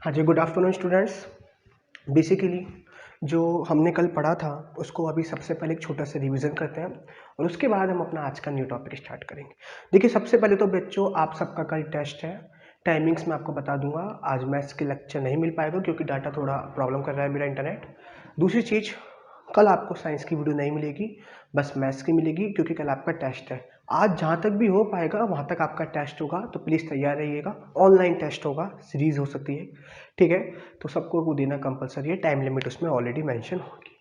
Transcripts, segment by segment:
हाँ जी, good afternoon students. Basically जो हमने कल पढ़ा था उसको अभी सबसे पहले एक छोटा सा रिवीजन करते हैं और उसके बाद हम अपना आज का न्यू टॉपिक स्टार्ट करेंगे। देखिए, सबसे पहले तो बच्चों आप सबका कल टेस्ट है। टाइमिंग्स मैं आपको बता दूंगा। आज मैथ्स के लेक्चर नहीं मिल पाएगा क्योंकि डाटा थोड़ा प्रॉब्लम कर रहा है मेरा इंटरनेट। दूसरी चीज़, कल आपको साइंस की वीडियो नहीं मिलेगी, बस मैथ्स की मिलेगी क्योंकि कल आपका टेस्ट है। आज जहाँ तक भी हो पाएगा वहाँ तक आपका टेस्ट होगा, तो प्लीज़ तैयार रहिएगा। ऑनलाइन टेस्ट होगा, सीरीज हो सकती है, ठीक है। तो सबको वो देना कंपलसरी है, टाइम लिमिट उसमें ऑलरेडी मेंशन होगी।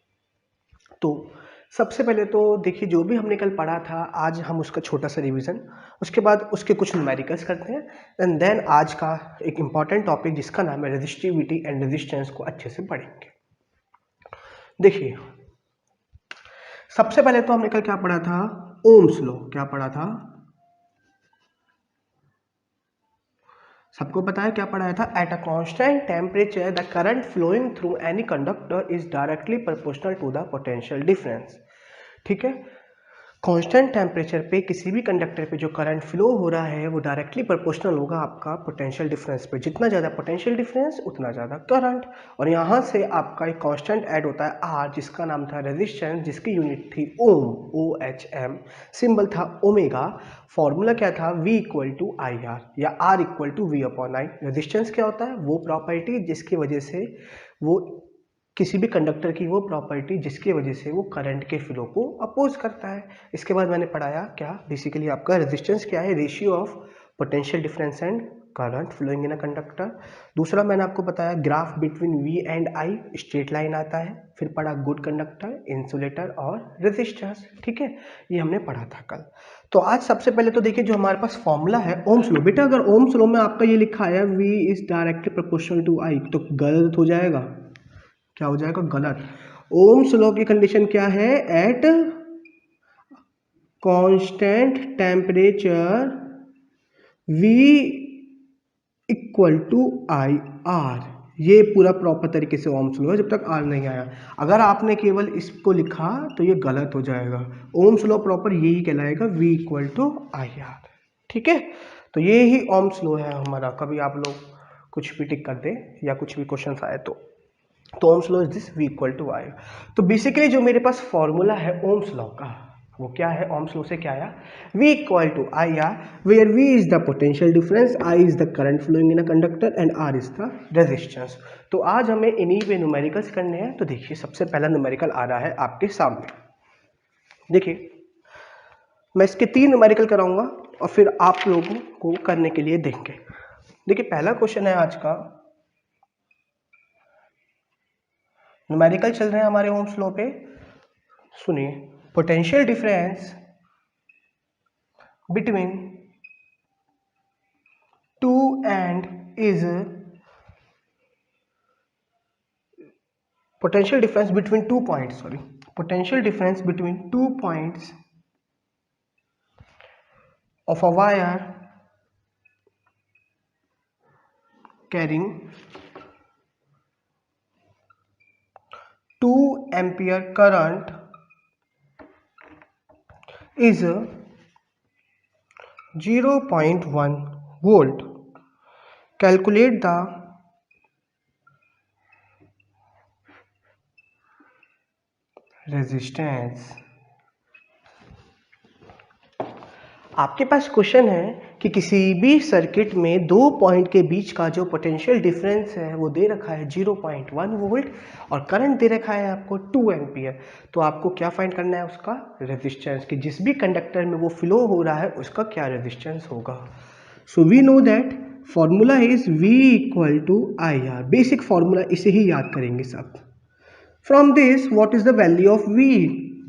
तो सबसे पहले तो देखिए, जो भी हमने कल पढ़ा था आज हम उसका छोटा सा रिवीजन, उसके बाद उसके कुछ न्यूमेरिकल्स करते हैं एंड देन आज का एक इम्पॉर्टेंट टॉपिक जिसका नाम है रेजिस्टिविटी एंड रेजिस्टेंस को अच्छे से पढ़ेंगे। देखिए, सबसे पहले तो हमने कल क्या पढ़ा था? Ohm's law. क्या पढ़ा था? सबको पता है क्या पढ़ाया था? At a constant temperature the current flowing through any conductor is directly proportional to the potential difference. ठीक है, कांस्टेंट टेम्परेचर पे किसी भी कंडक्टर पे जो करंट फ्लो हो रहा है वो डायरेक्टली प्रोपोर्शनल होगा आपका पोटेंशियल डिफरेंस पे। जितना ज़्यादा पोटेंशियल डिफरेंस उतना ज़्यादा करंट। और यहाँ से आपका एक कांस्टेंट ऐड होता है आर, जिसका नाम था रेजिस्टेंस, जिसकी यूनिट थी ओम, OHM। सिंबल था ओमेगा। फॉर्मूला क्या था? V equal to I R या R equal to V upon I. Resistance क्या होता है? वो प्रॉपर्टी जिसकी वजह से वो किसी भी कंडक्टर की वो प्रॉपर्टी जिसकी वजह से वो करंट के फ्लो को अपोज करता है। इसके बाद मैंने पढ़ाया क्या? बेसिकली आपका रेजिस्टेंस क्या है? Ratio of potential difference and current flowing in a conductor. दूसरा मैंने आपको बताया graph between V and I, straight line आता है। फिर पढ़ा गुड कंडक्टर, इंसुलेटर और रेजिस्टेंस। ठीक है, ये हमने पढ़ा था कल। तो आज सबसे पहले तो देखिए, जो हमारे पास फॉर्मूला है ओम्स लॉ। बेटा, अगर ओम्स लॉ में आपका ये लिखा है V is directly proportional to I, तो गलत हो जाएगा। क्या हो जाएगा? गलत। ओम्स लॉ की कंडीशन क्या है? At constant temperature V equal to I R. ये पूरा प्रॉपर तरीके से ओम्स लॉ है जब तक आर नहीं आया। अगर आपने केवल इसको लिखा तो ये गलत हो जाएगा। ओम्स लॉ प्रॉपर यही कहलाएगा, V equal to I R. ठीक है, तो ये ही ओम्स लॉ है हमारा। कभी आप लोग कुछ भी टिक कर दे या कुछ भी क्वेश्चन आए तो Ohm's law is this, V equal to I. तो बेसिकली जो मेरे पास फॉर्मूला है ओम्स लॉ का, वो क्या है? ओम्स लॉ से क्या आया? V equal to I R, where V is the potential difference, I is the current flowing in a conductor and R is the resistance. तो आज हमें इन्हीं पे न्यूमेरिकल्स करने हैं। तो देखिए, सबसे पहला न्यूमेरिकल आ रहा है आपके सामने। देखिए, मैं इसके 3 न्यूमेरिकल कराऊंगा और फिर आप लोगों को करने के लिए देंगे। देखिए, पहला क्वेश्चन है आज का। न्यूमेरिकल चल रहे हैं हमारे ओम्स लॉ पे। सुनिए, potential difference between two and is potential difference between 2 points, potential difference between 2 points of a wire carrying 2 ampere current is 0.1 volt. Calculate the resistance. आपके पास क्वेश्चन है कि किसी भी सर्किट में 2 पॉइंट के बीच का जो पोटेंशियल डिफरेंस है वो दे रखा है 0.1 वोल्ट और करंट दे रखा है आपको 2 एम्पियर। तो आपको क्या फाइंड करना है? उसका रेजिस्टेंस, कि जिस भी कंडक्टर में वो फ्लो हो रहा है उसका क्या रेजिस्टेंस होगा। So we know that formula is V equal to I R. Basic formula, इसे ही याद करेंगे सब। From this what is the value of V?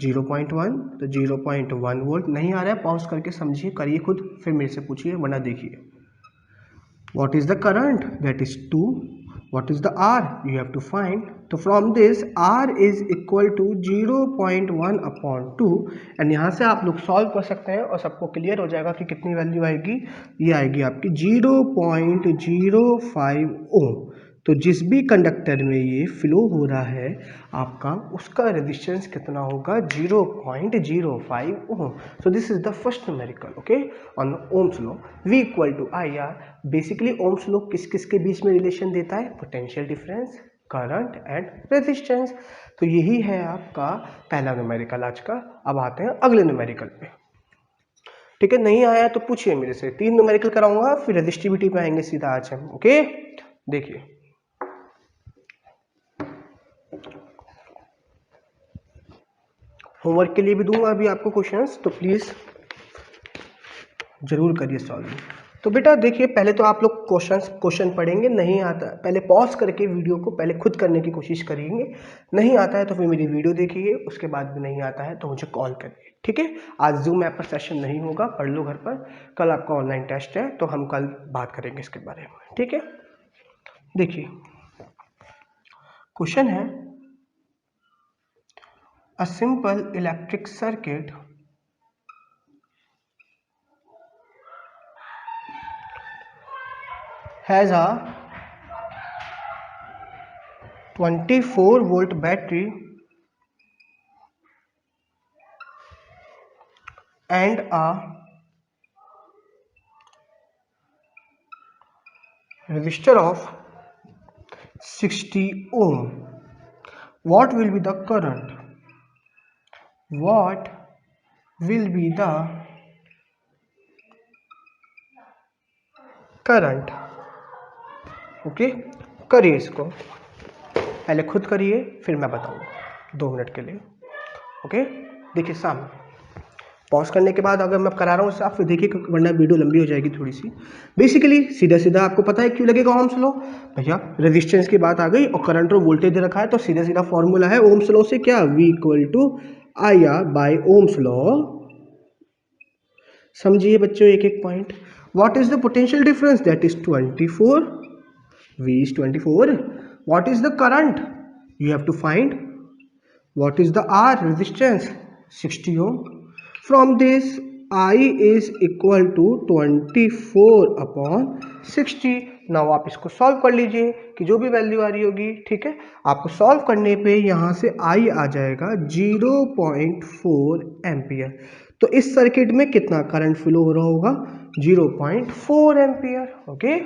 0.1, तो 0.1 वोल्ट। नहीं आ रहा है? पॉज करके समझिए, करिए खुद, फिर मेरे से पूछिए, वरना देखिए। What is the current? That is 2। What is the R? You have to find. तो from this R is equal to 0.1 upon 2 and यहाँ से आप लोग सॉल्व कर सकते हैं और सबको क्लियर हो जाएगा कि कितनी वैल्यू आएगी। ये आएगी आपकी 0.05 ओम। तो जिस भी कंडक्टर में ये फ्लो हो रहा है आपका, उसका रेजिस्टेंस कितना होगा, 0.05 ohm. So this is the first numerical, okay, on Ohm's law. V equal to I R. Basically Ohm's law किस किस के बीच में रिलेशन देता है, potential difference, current and resistance. तो यही है आपका पहला न्यूमेरिकल आज का। अब आते हैं अगले न्यूमेरिकल पे, ठीक है। नहीं आया तो पूछिए मेरे से, 3 न्यूमेरिकल कराऊंगा, फिर रेजिस्टिविटी पे आएंगे सीधा आज हम, ओके। देखिए होमवर्क के लिए भी दूंगा अभी आपको क्वेश्चंस, तो प्लीज जरूर करिए सॉल्व। तो बेटा देखिए, पहले तो आप लोग क्वेश्चन पढ़ेंगे, नहीं आता पहले पॉज करके वीडियो को पहले खुद करने की कोशिश करेंगे, नहीं आता है तो फिर मेरी वीडियो देखिए, उसके बाद भी नहीं आता है तो मुझे कॉल करिए, ठीक है। आज जूम ऐप पर सेशन नहीं होगा, पढ़ लो घर पर, कल आपका ऑनलाइन टेस्ट है तो हम कल बात करेंगे इसके बारे में, ठीक है। देखिए क्वेश्चन है, a simple electric circuit has a 24 volt battery and a resistor of 60 ohm. What will be the current? What will be the current? Okay, करिए इसको, पहले खुद करिए फिर मैं बताऊंगा 2 मिनट के लिए, ओके। देखिए सामने पॉज करने के बाद अगर मैं करा रहा हूँ आप फिर देखिए, वरना वीडियो लंबी हो जाएगी थोड़ी सी। बेसिकली सीधा सीधा आपको पता है क्यों लगेगा ओम्स लॉ, भैया रेजिस्टेंस की बात आ गई और करंट और वोल्टेज दे रखा है, तो सीधा सीधा फॉर्मूला है ओम्स लॉ से क्या, V equal to I R by Ohm's law. समझिए बच्चों एक एक point. What is the potential difference, that is 24, V is 24. What is the current? You have to find. What is the R, resistance? 60 ohm. From this, I is equal to 24 upon 60. Now आप इसको solve कर लीजिए कि जो भी value आ रही होगी, ठीक है। आपको सॉल्व करने पे यहाँ से I आ जाएगा 0.4 एम्पियर। तो इस सर्किट में कितना करंट फ्लो हो रहा होगा, 0.4 एम्पियर, ओके।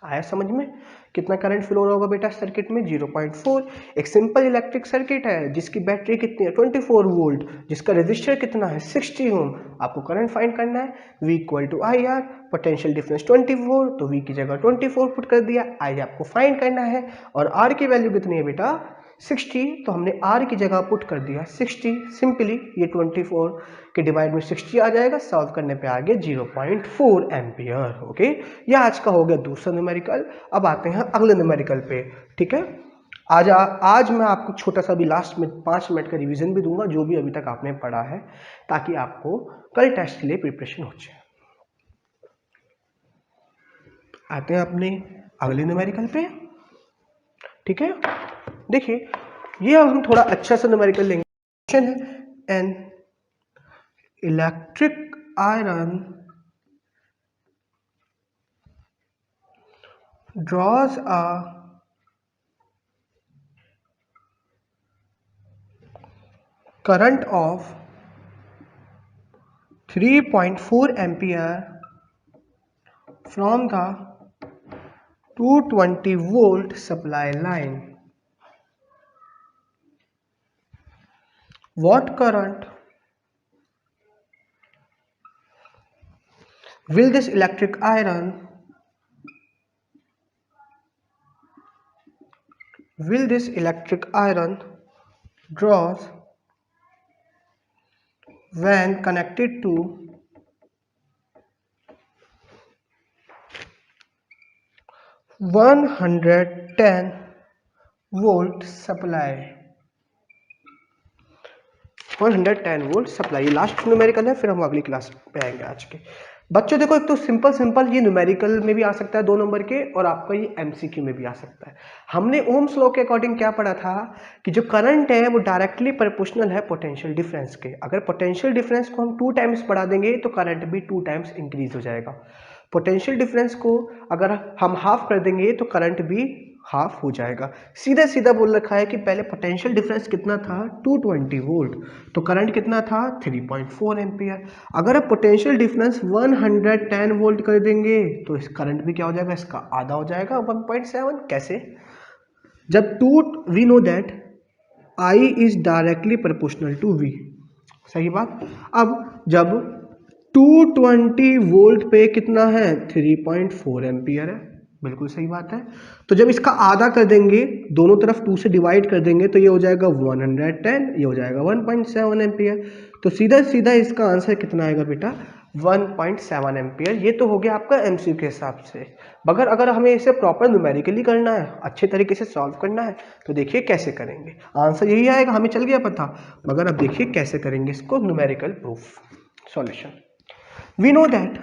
आया समझ में, कितना करंट फ्लो हो रहा होगा बेटा सर्किट में, 0.4। एक सिंपल इलेक्ट्रिक सर्किट है जिसकी बैटरी कितनी है, 24 वोल्ट, जिसका रेजिस्टर कितना है, 60 ओम। आपको करंट फाइंड करना है, V equal to I R, potential difference 24, तो V की जगह 24 पुट कर दिया, I आपको फाइंड करना है, और R की वैल्यू कितनी है बेटा, 60, तो हमने R की जगह पुट कर दिया 60। सिंपली ये 24 के डिवाइड में 60 आ जाएगा, सॉल्व करने पे आ गया 0.4 एम्पियर, ओके। ये आज का हो गया दूसरा न्यूमेरिकल। अब आते हैं अगले न्यूमेरिकल पे, ठीक है। आज मैं आपको छोटा सा भी लास्ट में 5 मिनट का रिवीजन भी दूंगा, जो भी अभी तक आपने पढ़ा है, ताकि आपको कल टेस्ट के लिए प्रिपरेशन हो जाए। आते हैं अपने अगले न्यूमेरिकल पे, ठीक है। देखिए ये अब हम थोड़ा अच्छा सा न्यूमेरिकल लेंगे। क्वेश्चन है, an electric iron draws a current of 3.4 ampere from the 220 volt supply line. What current will this electric iron draws when connected to 110 volt supply? 110 volt supply, ये लास्ट न्यूमेरिकल है, फिर हम अगली class पे आएंगे आज के। बच्चों देखो, एक तो सिंपल ये न्यूमेरिकल में भी आ सकता है 2 नंबर के, और आपका ये एमसीक्यू में भी आ सकता है। हमने ओम्स लॉ के अकॉर्डिंग क्या पढ़ा था कि जो करंट है वो डायरेक्टली प्रोपोर्शनल है पोटेंशियल डिफरेंस के। अगर पोटेंशियल डिफरेंस को हम 2 टाइम्स बढ़ा देंगे तो करंट भी 2 टाइम्स इंक्रीज हो जाएगा। पोटेंशियल डिफरेंस को अगर हम हाफ कर देंगे तो करंट भी हाफ हो जाएगा। सीधा सीधा बोल रखा है कि पहले पोटेंशियल डिफरेंस कितना था 220 वोल्ट, तो करंट कितना था 3.4 एम्पियर। अगर आप पोटेंशियल डिफरेंस 110 वोल्ट कर देंगे तो इस करंट भी क्या हो जाएगा, इसका आधा हो जाएगा 1.7। कैसे? जब we know that I is directly proportional to V, सही बात। अब जब 220 वोल्ट पे कितना है 3.4 एम्पियर है, बिल्कुल सही बात है। तो जब इसका आधा कर देंगे, दोनों तरफ 2 से डिवाइड कर देंगे, तो ये हो जाएगा 110, ये हो जाएगा 1.7 एम्पियर। तो सीधा सीधा इसका आंसर कितना आएगा बेटा 1.7 एम्पियर। ये तो हो गया आपका एमसीक्यू के हिसाब से। मगर अगर हमें इसे प्रॉपर न्यूमेरिकली करना है, अच्छे तरीके से सॉल्व करना है, तो देखिए कैसे करेंगे। आंसर यही आएगा, हमें चल गया पता, मगर अब देखिए कैसे करेंगे इसको numerical proof solution. We know that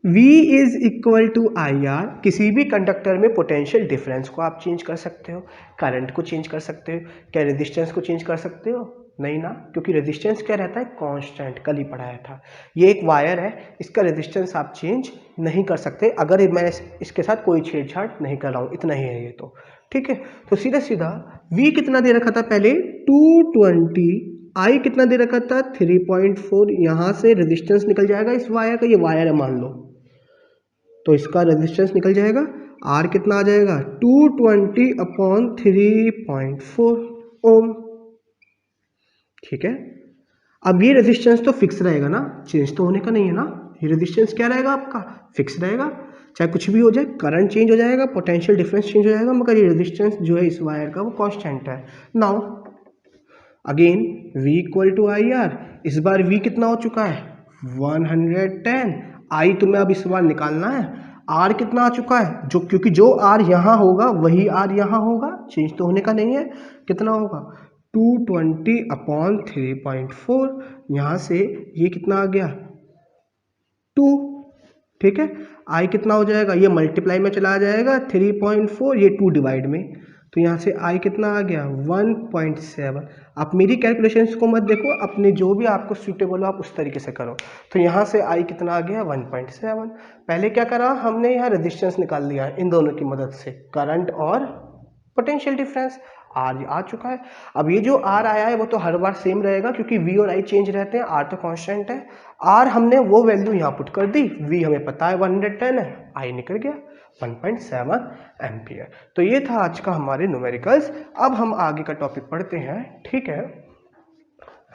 V is equal to IR। किसी भी कंडक्टर में पोटेंशियल डिफरेंस को आप चेंज कर सकते हो, करंट को चेंज कर सकते हो, क्या रेजिस्टेंस को चेंज कर सकते हो? नहीं ना, क्योंकि रेजिस्टेंस क्या रहता है कांस्टेंट, कल ही पढ़ाया था। ये एक वायर है, इसका रेजिस्टेंस आप चेंज नहीं कर सकते अगर मैं इसके साथ कोई छेड़छाड़ नहीं कर रहा हूँ, इतना ही है ये तो, ठीक है। तो सीधा सीधा V कितना दे रखा था पहले 220, I कितना दे रखा था 3.4, यहाँ से रेजिस्टेंस निकल जाएगा इस वायर का, ये वायर है मान लो, तो इसका रेजिस्टेंस निकल जाएगा, R कितना आ जाएगा 220/3.4 ओम, ठीक है। अब ये रेजिस्टेंस तो फिक्स रहेगा ना, चेंज तो होने का नहीं है ना, ये रेजिस्टेंस क्या रहेगा आपका फिक्स रहेगा, चाहे कुछ भी हो जाए, करंट चेंज हो जाएगा, पोटेंशियल डिफरेंस चेंज हो जाएगा, मगर ये रेजिस्टेंस जो है इस वायर का वो कांस्टेंट है। Now again V equal to IR, इस बार V कितना हो चुका है 110, I तुम्हें अब इस बार निकालना है, R कितना आ चुका है, जो क्योंकि जो R यहाँ होगा वही R यहाँ होगा, चेंज तो होने का नहीं है, कितना होगा 220/3.4, यहाँ से ये कितना आ गया 2, ठीक है। I कितना हो जाएगा, ये मल्टीप्लाई में चला जाएगा 3.4, ये 2 डिवाइड में, तो यहाँ से I कितना आ गया 1.7। आप मेरी कैलकुलेशंस को मत देखो, अपने जो भी आपको सूटेबल हो आप उस तरीके से करो। तो यहाँ से I कितना आ गया 1.7। पहले क्या करा हमने, यहाँ रेजिस्टेंस निकाल लिया इन दोनों की मदद से, करंट और पोटेंशियल डिफरेंस। R आ चुका है। अब ये जो R आया है वो तो हर बार सेम रहेगा, क्योंकि V और I चेंज रहते हैं, R तो कांस्टेंट है। R हमने वो वैल्यू यहाँ पुट कर दी, V हमें पता है 110 है, I निकल गया 1.7 एम्पियर। तो ये था आज का हमारे न्यूमेरिकल्स। अब हम आगे का टॉपिक पढ़ते हैं, ठीक है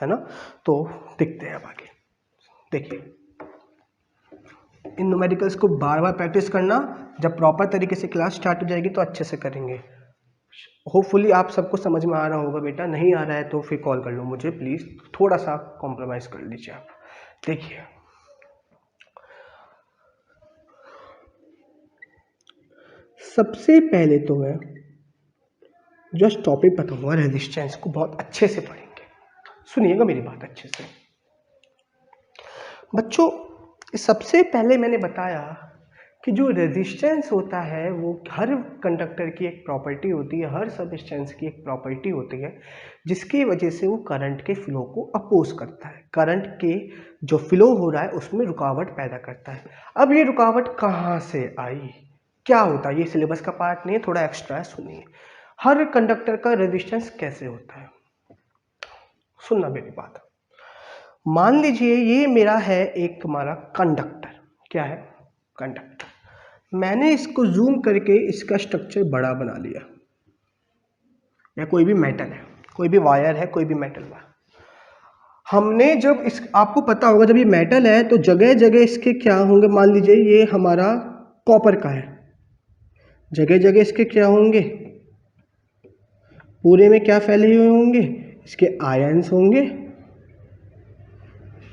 ना। तो देखते हैं अब आगे। देखिए इन न्यूमेरिकल्स को बार बार प्रैक्टिस करना, जब प्रॉपर तरीके से क्लास स्टार्ट हो जाएगी तो अच्छे से करेंगे। होपफुली आप सबको समझ में आ रहा होगा बेटा, नहीं आ रहा है तो फिर कॉल कर लो मुझे प्लीज़, थोड़ा सा कॉम्प्रोमाइज़ कर लीजिए आप। देखिए सबसे पहले तो मैं जस्ट टॉपिक बताऊंगा, रेजिस्टेंस को बहुत अच्छे से पढ़ेंगे, सुनिएगा मेरी बात अच्छे से बच्चों। सबसे पहले मैंने बताया कि जो रेजिस्टेंस होता है वो हर कंडक्टर की एक प्रॉपर्टी होती है, हर सबस्टेंस की एक प्रॉपर्टी होती है, जिसकी वजह से वो करंट के फ्लो को अपोज करता है, करंट के जो फ्लो हो रहा है उसमें रुकावट पैदा करता है। अब ये रुकावट कहाँ से आई, क्या होता है, ये सिलेबस का पार्ट नहीं है, थोड़ा एक्स्ट्रा है, सुनिए। हर कंडक्टर का रेजिस्टेंस कैसे होता है, सुनना मेरी बात। मान लीजिए ये मेरा है एक तुम्हारा कंडक्टर, क्या है कंडक्टर, मैंने इसको जूम करके इसका स्ट्रक्चर बड़ा बना लिया, या कोई भी मेटल है, कोई भी वायर है, कोई भी मेटल वायर, हमने जब इस, आपको पता होगा जब ये मेटल है तो जगह जगह इसके क्या होंगे, मान लीजिए ये हमारा कॉपर का है, जगह जगह इसके क्या होंगे, पूरे में क्या फैले हुए होंगे, इसके आयन्स होंगे,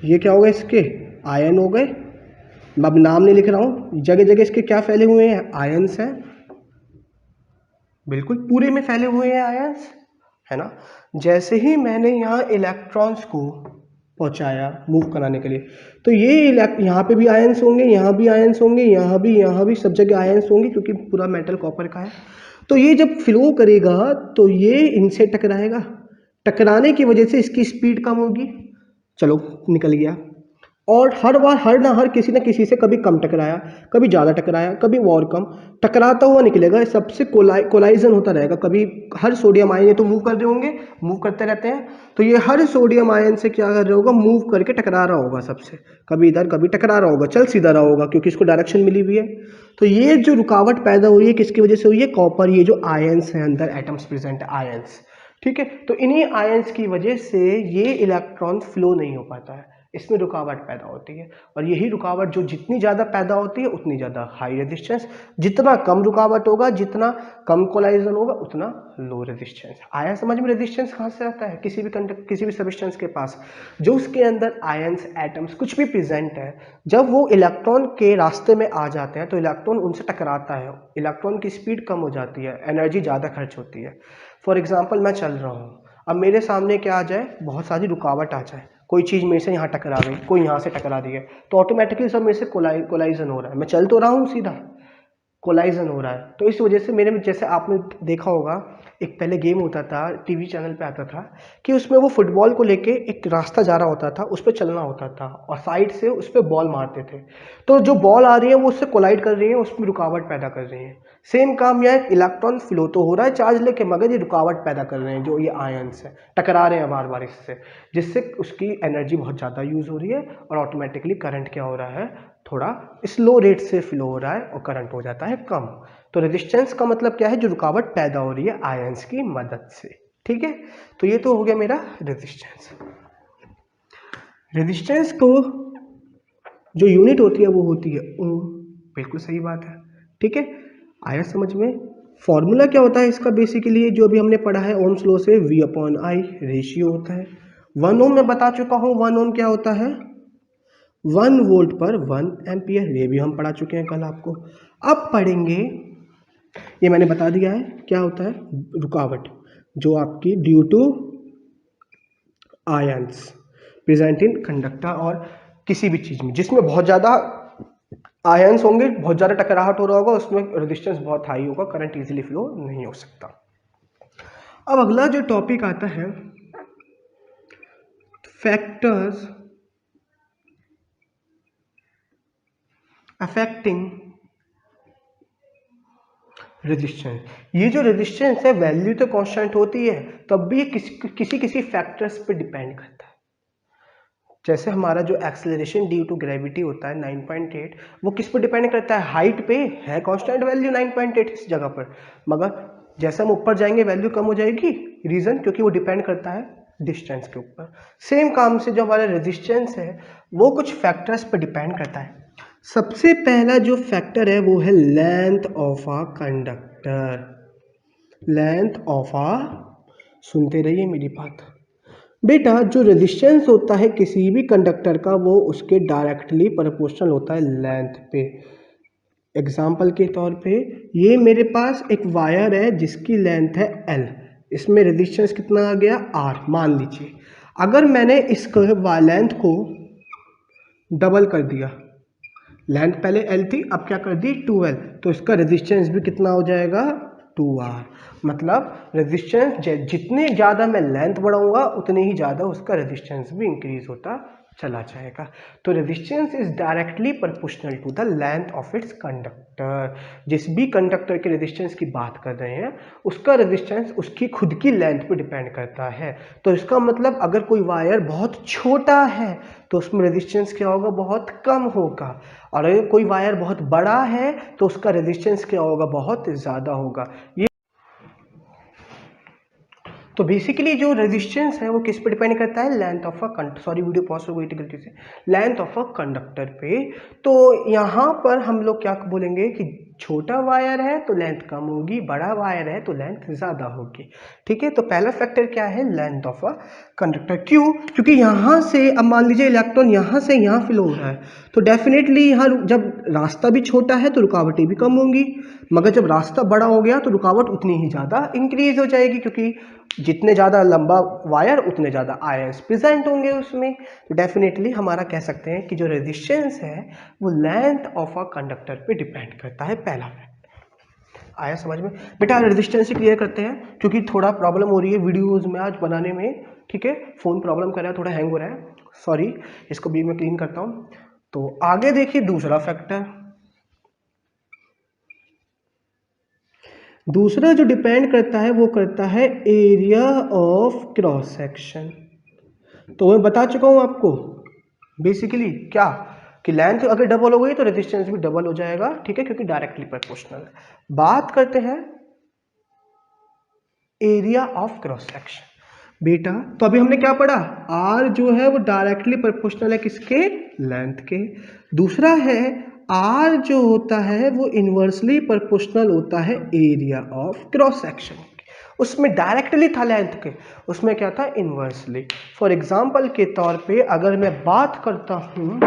ये क्या होगा इसके आयन हो गए, मैं अब नाम नहीं लिख रहा हूँ, जगह जगह इसके क्या फैले हुए हैं आयन्स हैं, बिल्कुल पूरे में फैले हुए हैं आयन्स, है ना। जैसे ही मैंने यहाँ इलेक्ट्रॉन्स को पहुँचाया मूव कराने के लिए, तो ये यहाँ पे भी आयन्स होंगे, यहाँ भी आयन्स होंगे, यहाँ भी सब जगह आयन्स होंगे, क्योंकि पूरा मेटल कॉपर का है। तो ये जब फ्लो करेगा तो ये इनसे टकराएगा, टकराने की वजह से इसकी स्पीड कम होगी, चलो निकल गया, और हर किसी न किसी से कभी कम टकराया, कभी ज़्यादा टकराया, कभी और कम टकराता हुआ निकलेगा। सबसे कोलाइजन होता रहेगा। कभी हर सोडियम आयन ये तो मूव कर रहे होंगे, मूव करते रहते हैं, तो ये हर सोडियम आयन से क्या कर रहा होगा, मूव करके टकरा रहा होगा सबसे, कभी इधर कभी टकरा रहा होगा, चल सीधा रहा होगा क्योंकि इसको डायरेक्शन मिली हुई है। तो ये जो रुकावट पैदा हुई है किसकी वजह से हुई है, कॉपर, ये जो आयन्स हैं अंदर एटम्स प्रेजेंट आयन्स, ठीक है। तो इन्हीं आयन्स की वजह से ये इलेक्ट्रॉन फ्लो नहीं हो पाता है, इसमें रुकावट पैदा होती है। और यही रुकावट जो जितनी ज़्यादा पैदा होती है उतनी ज़्यादा हाई रेजिस्टेंस, जितना कम रुकावट होगा, जितना कम कोलाइजन होगा, उतना लो रेजिस्टेंस। आया समझ में? रेजिस्टेंस कहाँ से आता है? किसी भी सब्सटेंस के पास जो उसके अंदर आयंस, एटम्स कुछ भी प्रेजेंट है, जब वो इलेक्ट्रॉन के रास्ते में आ जाते हैं तो इलेक्ट्रॉन उनसे टकराता है, इलेक्ट्रॉन की स्पीड कम हो जाती है, एनर्जी ज़्यादा खर्च होती है। फॉर एग्जाम्पल मैं चल रहा हूँ, अब मेरे सामने क्या आ जाए, बहुत सारी रुकावट आ जाए, कोई चीज़ मेरे से यहाँ टकरा गई, कोई यहाँ से टकरा दी है, तो ऑटोमेटिकली सब मेरे से कोलाइजन हो रहा है। मैं चल तो रहा हूँ सीधा, कोलाइजन हो रहा है। तो इस वजह से मेरे में, जैसे आपने देखा होगा, एक पहले गेम होता था, टीवी चैनल पे आता था कि उसमें वो फुटबॉल को लेके एक रास्ता जा रहा होता था, उस पर चलना होता था और साइड से उस पर बॉल मारते थे। तो जो बॉल आ रही है वो उससे कोलाइड कर रही है, उसमें रुकावट पैदा कर रही है। सेम काम यहाँ इलेक्ट्रॉन फ्लो तो हो रहा है चार्ज लेके, मगर ये रुकावट पैदा कर रहे हैं, जो ये आयन्स है टकरा रहे हैं बार बार इससे, जिससे उसकी एनर्जी बहुत ज़्यादा यूज़ हो रही है और ऑटोमेटिकली करंट क्या हो रहा है, थोड़ा स्लो रेट से फ्लो हो रहा है और करंट हो जाता है कम। तो रेजिस्टेंस का मतलब क्या है, जो रुकावट पैदा हो रही है आयंस की मदद से, ठीक है। तो ये तो हो गया मेरा रेजिस्टेंस। रेजिस्टेंस को जो यूनिट होती है वो होती है ओम, बिल्कुल सही बात है, ठीक है। आया समझ में? फॉर्मूला क्या होता है इसका, बेसिकली जो अभी हमने पढ़ा है ओम्स लॉ से, V/I रेशियो होता है। 1 ओम मैं बता चुका हूँ, 1 ओम क्या होता है, 1 वोल्ट पर 1 एम्पियर, ये भी हम पढ़ा चुके हैं कल आपको। अब पढ़ेंगे, ये मैंने बता दिया है क्या होता है, रुकावट जो आपकी due to ions present in conductor, और किसी भी चीज़ में जिसमें बहुत ज़्यादा आयंस होंगे, बहुत ज़्यादा टकराहट हो रहा होगा, उसमें रेजिस्टेंस बहुत हाई होगा, करंट इजीली फ्लो नहीं हो सकता। अब अगला जो टॉपिक आता है, फैक्टर्स अफेक्टिंग रेजिस्टेंस। ये जो रेजिस्टेंस है, वैल्यू तो कांस्टेंट होती है, तब भी ये किसी फैक्टर्स पे डिपेंड करता है। जैसे हमारा जो एक्सेलरेशन ड्यू टू ग्रेविटी होता है 9.8, वो किस पे डिपेंड करता है, हाइट पे है कांस्टेंट वैल्यू 9.8 इस जगह पर, मगर जैसे हम ऊपर जाएंगे वैल्यू कम हो जाएगी। रीजन क्योंकि वो डिपेंड करता है डिस्टेंस के ऊपर। सेम काम से जो हमारा रेजिस्टेंस है वो कुछ फैक्टर्स पे डिपेंड करता है। सबसे पहला जो फैक्टर है वो है length of a conductor. Length of a, सुनते रहिए मेरी बात बेटा, जो रेजिस्टेंस होता है किसी भी कंडक्टर का, वो उसके डायरेक्टली प्रोपोर्शनल होता है लेंथ पे। एग्जाम्पल के तौर पे, ये मेरे पास एक वायर है जिसकी लेंथ है L, इसमें रेजिस्टेंस कितना आ गया R, मान लीजिए। अगर मैंने इस लेंथ को डबल कर दिया, लेंथ पहले L थी, अब क्या कर दी 2L, तो इसका रेजिस्टेंस भी कितना हो जाएगा 2R। मतलब रेजिस्टेंस जितने ज़्यादा मैं लेंथ बढ़ाऊंगा उतने ही ज़्यादा उसका रेजिस्टेंस भी इंक्रीज होता चला जाएगा। तो resistance is directly proportional to the length of its conductor. जिस भी कंडक्टर के रेजिस्टेंस की बात कर रहे हैं उसका रेजिस्टेंस उसकी खुद की लेंथ पे डिपेंड करता है। तो इसका मतलब अगर कोई वायर बहुत छोटा है तो उसमें रेजिस्टेंस क्या होगा, बहुत कम होगा, और अगर कोई वायर बहुत बड़ा है तो उसका रेजिस्टेंस क्या होगा, बहुत ज़्यादा होगा। ये तो बेसिकली जो रेजिस्टेंस है वो किस पे डिपेंड करता है, length of a sorry video pause हो गई थी गलती से, लेंथ ऑफ अ कंडक्टर पे। तो यहाँ पर हम लोग क्या बोलेंगे कि छोटा वायर है तो लेंथ कम होगी, बड़ा वायर है तो लेंथ ज़्यादा होगी, ठीक है। तो पहला फैक्टर क्या है, लेंथ ऑफ अ कंडक्टर। क्यों? क्योंकि यहाँ से अब मान लीजिए इलेक्ट्रॉन यहाँ से यहाँ फ्लो हो रहा है, तो डेफिनेटली यहाँ जब रास्ता भी छोटा है तो रुकावटें भी कम होंगी, मगर जब रास्ता बड़ा हो गया तो रुकावट उतनी ही ज़्यादा इंक्रीज हो जाएगी, क्योंकि जितने ज़्यादा लंबा वायर उतने ज़्यादा आयंस प्रेजेंट होंगे उसमें। तो डेफिनेटली हमारा कह सकते हैं कि जो रेजिस्टेंस है वो लेंथ ऑफ अ कंडक्टर पे डिपेंड करता है। पहला आया समझ में बेटा? रेजिस्टेंस से क्लियर करते हैं क्योंकि थोड़ा प्रॉब्लम हो रही है वीडियोस में आज बनाने में, ठीक है। फ़ोन प्रॉब्लम कर रहा है, थोड़ा हैंग हो रहा है, सॉरी, इसको भी मैं क्लीन करता हूँ। तो आगे देखिए दूसरा फैक्टर, दूसरा जो डिपेंड करता है वो करता है एरिया ऑफ क्रॉस सेक्शन। तो मैं बता चुका हूं आपको बेसिकली क्या, कि लेंथ अगर डबल हो गई तो रेजिस्टेंस भी डबल हो जाएगा, ठीक है, क्योंकि डायरेक्टली प्रोपोर्शनल है। बात करते हैं एरिया ऑफ क्रॉस सेक्शन बेटा। तो अभी हमने क्या पढ़ा, आर जो है वो डायरेक्टली प्रोपोर्शनल है किसके, लेंथ के। दूसरा है आर जो होता है वो इनवर्सली प्रोपोर्शनल होता है एरिया ऑफ क्रॉस सेक्शन। उसमें डायरेक्टली था लेंथ के, उसमें क्या था, इनवर्सली। फॉर एग्जाम्पल के तौर पे अगर मैं बात करता हूँ,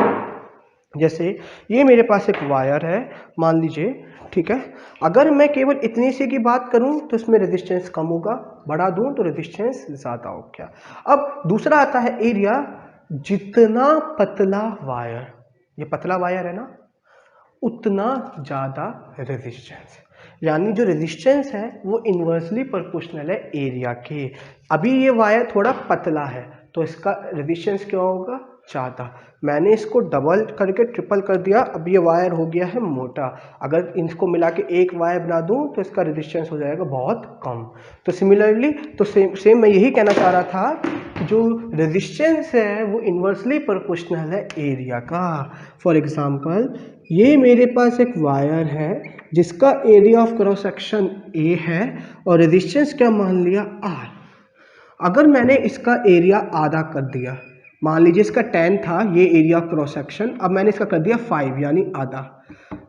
जैसे ये मेरे पास एक वायर है मान लीजिए, ठीक है, अगर मैं केवल इतनी सी की बात करूं तो इसमें रेजिस्टेंस कम होगा, बढ़ा दूं तो रेजिस्टेंस ज़्यादा हो गया। अब दूसरा आता है एरिया, जितना पतला वायर, ये पतला वायर है ना, उतना ज़्यादा रेजिस्टेंस, यानी जो रेजिस्टेंस है वो इन्वर्सली प्रोपोर्शनल है एरिया के। अभी ये वायर थोड़ा पतला है तो इसका रेजिस्टेंस क्या होगा, ज़्यादा। मैंने इसको डबल करके ट्रिपल कर दिया, अब ये वायर हो गया है मोटा। अगर इनको मिला के एक वायर बना दूं तो इसका रेजिस्टेंस हो जाएगा बहुत कम। तो सिमिलरली तो सेम मैं यही कहना चाह रहा था कि जो रेजिस्टेंस है वो इन्वर्सली प्रोपोर्शनल है एरिया का। फॉर एग्जाम्पल ये मेरे पास एक वायर है जिसका area of cross section A है और रेजिस्टेंस क्या मान लिया, आर। अगर मैंने इसका एरिया आधा कर दिया, मान लीजिए इसका 10 था ये एरिया ऑफ क्रॉस सेक्शन, अब मैंने इसका कर दिया 5 यानी आधा।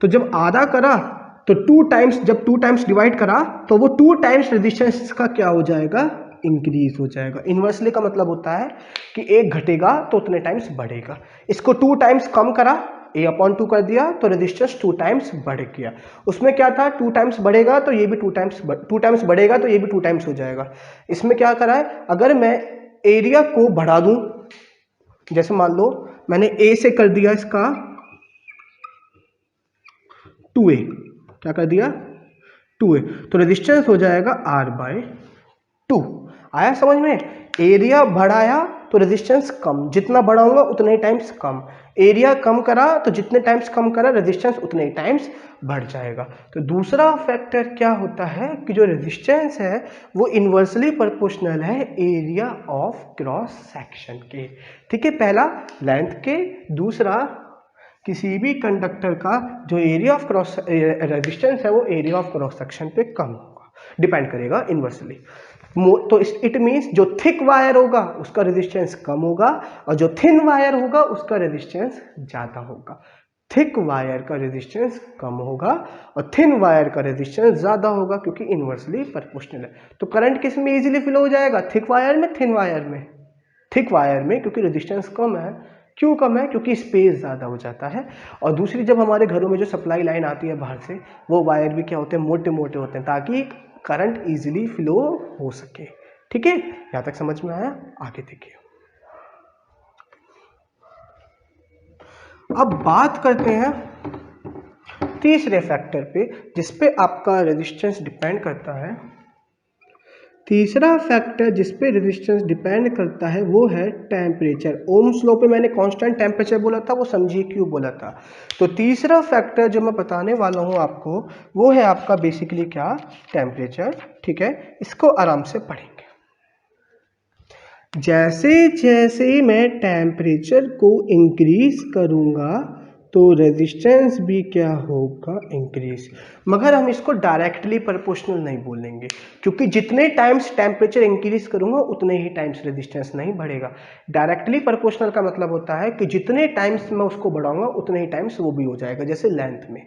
तो जब आधा करा तो 2 टाइम्स, जब 2 टाइम्स डिवाइड करा तो वो 2 टाइम्स रेजिस्टेंस का क्या हो जाएगा, इंक्रीज हो जाएगा। इन्वर्सली का मतलब होता है कि एक घटेगा तो उतने टाइम्स बढ़ेगा। इसको 2 टाइम्स कम करा, a/2 कर दिया तो रेजिस्टेंस 2 टाइम्स बढ़ गया। उसमें क्या था, 2 टाइम्स बढ़ेगा तो ये भी 2 टाइम्स बढ़ेगा तो ये भी 2 टाइम्स हो जाएगा। इसमें क्या करा है, अगर मैं एरिया को बढ़ा दूं, जैसे मान लो मैंने ए से कर दिया इसका 2a, क्या कर दिया 2a, तो रेजिस्टेंस हो जाएगा R/2। आया समझ में, एरिया बढ़ाया तो रेजिस्टेंस कम, जितना बढ़ाऊंगा उतने ही टाइम्स कम, एरिया कम करा तो जितने टाइम्स कम करा रेजिस्टेंस उतने ही टाइम्स बढ़ जाएगा। तो दूसरा फैक्टर क्या होता है कि जो रेजिस्टेंस है वो इन्वर्सली प्रोपोर्शनल है एरिया ऑफ क्रॉस सेक्शन के, ठीक है, पहला लेंथ के, दूसरा किसी भी कंडक्टर का जो एरिया ऑफ क्रॉस रेजिस्टेंस है वो एरिया ऑफ क्रॉस सेक्शन पे कम होगा, डिपेंड करेगा इन्वर्सली। तो इट मीन्स जो थिक वायर होगा उसका रेजिस्टेंस कम होगा और जो थिन वायर होगा उसका रेजिस्टेंस ज़्यादा होगा। थिक वायर का रेजिस्टेंस कम होगा और थिन वायर का रेजिस्टेंस ज़्यादा होगा क्योंकि इन्वर्सली प्रोपोर्शनल है। तो करंट किस में इजीली फ्लो हो जाएगा, थिक वायर में, थिन वायर में, थिक वायर में, क्योंकि रेजिस्टेंस कम है। क्यों कम है, क्योंकि स्पेस ज़्यादा हो जाता है। और दूसरी, जब हमारे घरों में जो सप्लाई लाइन आती है बाहर से, वो वायर भी क्या होते हैं, मोटे मोटे होते हैं ताकि करंट इजीली फ्लो हो सके, ठीक है, यहाँ तक समझ में आया। आगे देखिए, अब बात करते हैं तीसरे फैक्टर पे जिसपे आपका रेजिस्टेंस डिपेंड करता है। तीसरा फैक्टर जिस पे रेजिस्टेंस डिपेंड करता है वो है टेम्परेचर। ओम्स लॉ पे मैंने कांस्टेंट टेम्परेचर बोला था, वो समझिए क्यों बोला था। तो तीसरा फैक्टर जो मैं बताने वाला हूँ आपको वो है आपका बेसिकली क्या, टेम्परेचर, ठीक है। इसको आराम से पढ़ेंगे। जैसे जैसे मैं टेम्परेचर को इंक्रीज करूँगा तो रेजिस्टेंस भी क्या होगा, इंक्रीज। मगर हम इसको डायरेक्टली प्रोपोर्शनल नहीं बोलेंगे क्योंकि जितने टाइम्स टेम्परेचर इंक्रीज करूंगा उतने ही टाइम्स रेजिस्टेंस नहीं बढ़ेगा। डायरेक्टली प्रोपोर्शनल का मतलब होता है कि जितने टाइम्स मैं उसको बढ़ाऊंगा उतने ही टाइम्स वो भी हो जाएगा। जैसे लेंथ में,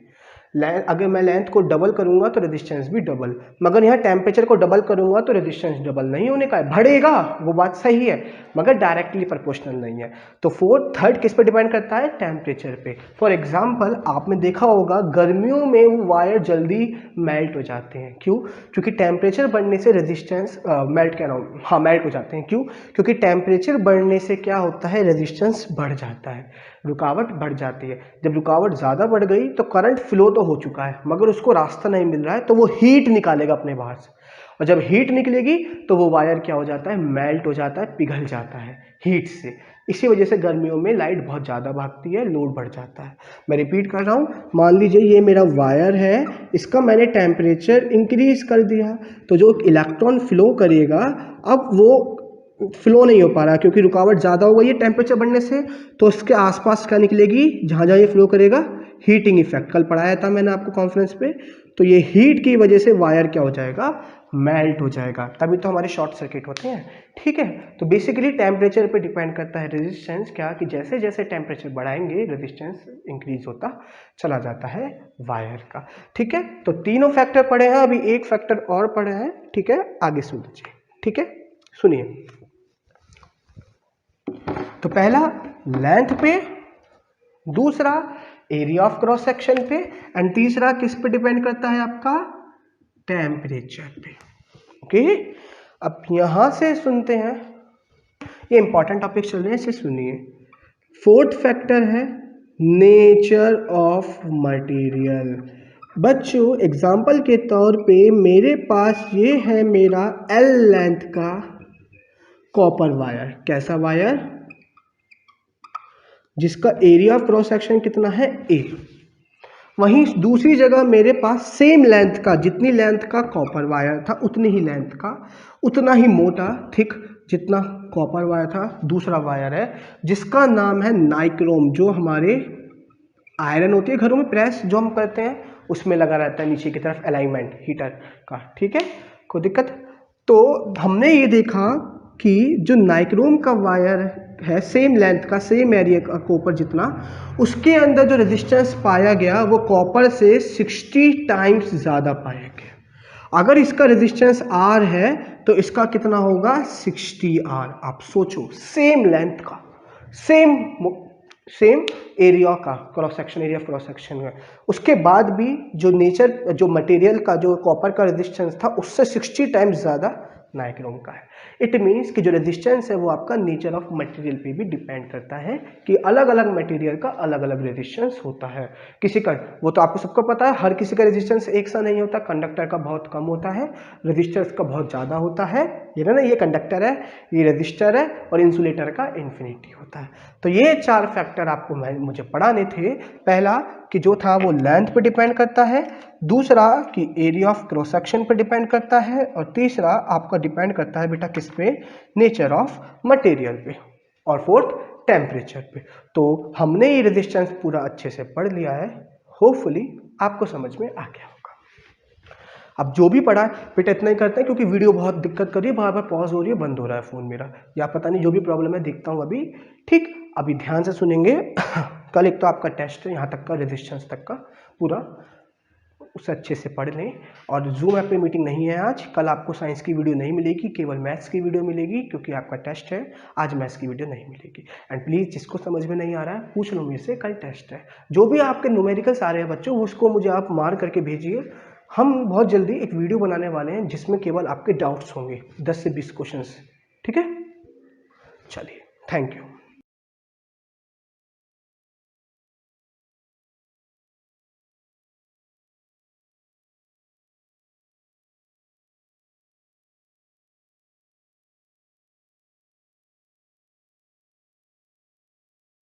अगर मैं लेंथ को डबल करूंगा तो रेजिस्टेंस भी डबल, मगर यहाँ टेम्परेचर को डबल करूंगा तो रेजिस्टेंस डबल नहीं होने का है, बढ़ेगा, वो बात सही है, मगर डायरेक्टली प्रोपोर्शनल नहीं है। तो थर्ड किस पे डिपेंड करता है, टेम्परेचर पे। फॉर एग्जांपल आपने देखा होगा गर्मियों में वो वायर जल्दी मेल्ट हो जाते हैं, क्यों, क्योंकि टेम्परेचर बढ़ने से रेजिस्टेंस मेल्ट कह रहा हूँ, हाँ मेल्ट हो जाते हैं, क्यों, क्योंकि टेम्परेचर बढ़ने से क्या होता है, रेजिस्टेंस बढ़ जाता है। रुकावट बढ़ जाती है। जब रुकावट ज़्यादा बढ़ गई तो करंट फ्लो तो हो चुका है मगर उसको रास्ता नहीं मिल रहा है, तो वो हीट निकालेगा अपने बाहर से, और जब हीट निकलेगी तो वो वायर क्या हो जाता है, मेल्ट हो जाता है, पिघल जाता है हीट से। इसी वजह से गर्मियों में लाइट बहुत ज़्यादा भागती है, लोड बढ़ जाता है। मैं रिपीट कर रहा हूँ, मान लीजिए ये मेरा वायर है, इसका मैंने टेम्परेचर इंक्रीज कर दिया, तो जो इलेक्ट्रॉन फ्लो करेगा अब वो फ्लो नहीं हो पा रहा क्योंकि रुकावट ज़्यादा हो गई है टेम्परेचर बढ़ने से, तो उसके आसपास क्या निकलेगी, जहाँ जहाँ ये फ्लो करेगा, हीटिंग इफेक्ट। कल पढ़ाया था मैंने आपको कॉन्फ्रेंस पे। तो ये हीट की वजह से वायर क्या हो जाएगा, मेल्ट हो जाएगा, तभी तो हमारे शॉर्ट सर्किट होते हैं। ठीक है, तो बेसिकली टेम्परेचर पे डिपेंड करता है रेजिस्टेंस, क्या कि जैसे जैसे टेम्परेचर बढ़ाएंगे रेजिस्टेंस इंक्रीज होता चला जाता है वायर का। ठीक है, तो तीनों फैक्टर पढ़े हैं, अभी एक फैक्टर और पढ़े हैं। ठीक है, आगे सुन लीजिए। ठीक है, सुनिए। तो पहला लेंथ पे, दूसरा एरिया ऑफ क्रॉस सेक्शन पे, एंड तीसरा किस पे डिपेंड करता है, आपका टेम्परेचर पे। ओके, अब यहां से सुनते हैं, ये इंपॉर्टेंट टॉपिक चल रहे हैं, इसे सुनिए। फोर्थ फैक्टर है नेचर ऑफ मटेरियल। बच्चों एग्जाम्पल के तौर पे मेरे पास ये है मेरा एल लेंथ का कॉपर वायर। कैसा वायर, जिसका एरिया ऑफ क्रॉस सेक्शन कितना है, ए। वहीं दूसरी जगह मेरे पास सेम लेंथ का, जितनी लेंथ का कॉपर वायर था उतनी ही लेंथ का, उतना ही मोटा थिक जितना कॉपर वायर था, दूसरा वायर है जिसका नाम है नाइक्रोम, जो हमारे आयरन होती है घरों में, प्रेस जो हम करते हैं उसमें लगा रहता है नीचे की तरफ अलाइनमेंट हीटर का। ठीक है, कोई दिक्कत। तो हमने ये देखा कि जो नाइक्रोम का वायर है, सेम लेंथ का, सेम एरिया का कॉपर जितना, उसके अंदर जो रेजिस्टेंस पाया गया वो कॉपर से 60 टाइम्स ज़्यादा पाया गया। अगर इसका रेजिस्टेंस R है तो इसका कितना होगा, 60R। आप सोचो, सेम लेंथ का, सेम एरिया का cross section, area of cross section है, उसके बाद भी जो नेचर, जो मटेरियल का, जो कॉपर का रेजिस्टेंस था उससे 60 टाइम्स ज़्यादा नाइक्रोम का है। इट मीन्स कि जो रेजिस्टेंस है वो आपका नेचर ऑफ मटेरियल पे भी डिपेंड करता है कि अलग अलग मटेरियल का अलग अलग रेजिस्टेंस होता है। किसी का, वो तो आपको सबको पता है, हर किसी का रेजिस्टेंस एक सा नहीं होता। कंडक्टर का बहुत कम होता है, रेजिस्टेंस का बहुत ज़्यादा होता है। ये ना, ये कंडक्टर है, ये रेजिस्टर है, और इंसुलेटर का इन्फिनिटी होता है। तो ये 4 फैक्टर आपको मुझे पढ़ाने थे। पहला कि जो था वो लेंथ पे डिपेंड करता है, दूसरा कि एरिया ऑफ क्रॉस सेक्शन पे डिपेंड करता है, और तीसरा आपका डिपेंड करता है बेटा किस पे, नेचर ऑफ मटेरियल पे, और फोर्थ टेम्परेचर पे। तो हमने ये रेजिस्टेंस पूरा अच्छे से पढ़ लिया है, होपफुली आपको समझ में आ गया होगा। अब जो भी पढ़ा है बेटा इतना ही करते हैं, क्योंकि वीडियो बहुत दिक्कत कर रही है, बार बार पॉज हो रही है, बंद हो रहा है फ़ोन मेरा, या पता नहीं जो भी प्रॉब्लम है, देखता हूँ अभी। ठीक, अभी ध्यान से सुनेंगे। कल एक तो आपका टेस्ट है, यहाँ तक का रेजिस्टेंस तक का पूरा, उसे अच्छे से पढ़ लें। और जूम ऐप पे मीटिंग नहीं है आज, कल आपको साइंस की वीडियो नहीं मिलेगी, केवल मैथ्स की वीडियो मिलेगी, क्योंकि आपका टेस्ट है आज, मैथ्स की वीडियो नहीं मिलेगी। एंड प्लीज़ जिसको समझ में नहीं आ रहा है पूछ लो मेरे से, कल टेस्ट है। जो भी आपके न्यूमेरिकल्स आ रहे हैं बच्चों, उसको मुझे आप मार करके भेजिए। हम बहुत जल्दी एक वीडियो बनाने वाले हैं जिसमें केवल आपके डाउट्स होंगे, 10 से 20 क्वेश्चंस। ठीक है, चलिए, थैंक यू।